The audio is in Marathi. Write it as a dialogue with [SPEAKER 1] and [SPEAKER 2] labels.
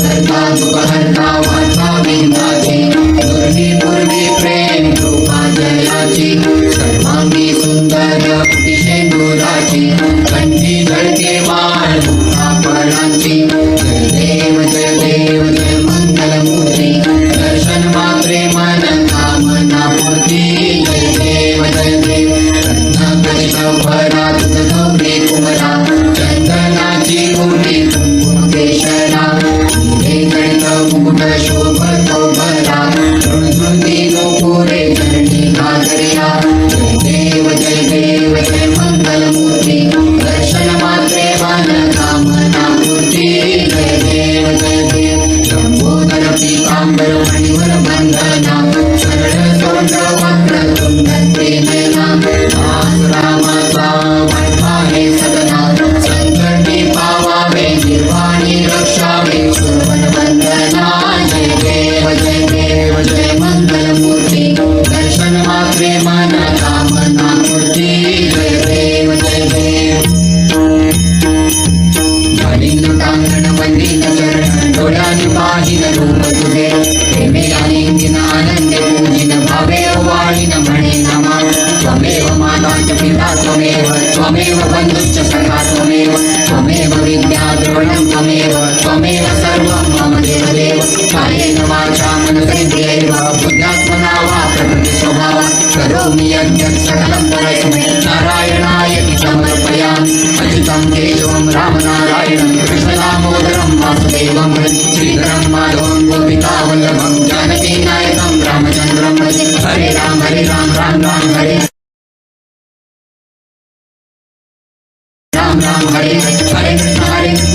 [SPEAKER 1] सरता दुःखहर्ता वाचा विंदाची दुर्वी पूर्वी प्रेम कृपा जयाची सर्वांगी सुंदर कुटिशेंदुराची कंठी झळके वाळ फळांची जय देव जय मंगलमूर्ती दर्शन मात्रे मन कामना पूर्ती जय देव रत्नाकर्ष भरा तुझ गौरी कुमरा चंदनाची गोरी कुंकुम केशरा हे गणित मुकुट शोभतो भरा झुणझुणी गोपुरे चरणी घागर्या जय देव जय मंगलमूर्ती दर्शन मात्रे मन कामना पूर्ती जय देव लंबोदर पीतांबर मणिवर बंधना शरण सोंड वक्र तुंड प्रेरणा दास रामाचा वाटवा हे सदना संकटी पावावे निर्वाणी रक्षावे श्रवण वंदना जय देव जय मंगलमूर्ती दर्शन मात्रे मन कामना पूर्ती जय देव टांगण वंदित चरण डोळ्याने पाहिन रूप तुझे प्रेमे आलिंगन आनंदे पूजिन भावे वाळीन म्हणे नमा त्वमेव माताच पिता त्वमेव बंधुश्च सखा त्वमेव विद्या द्रोणं त्वमेव सर्वं मम देवदेव कायेन वाचा मनसेन्द्रियैव बुद्ध्यात्मना वा प्रकृति स्वभाव करोमि यज्ञं सकलं परस्मै नारायणाय समर्पयामि अच्युतं केशवं रामनारायणं कृष्णदामोदरं वासुदेवं श्रीधरं माधवं गोपिकावल्लभं जानकीनायकं रामचन्द्रं हरे राम राम राम हरे राम हरे हरे कृष्ण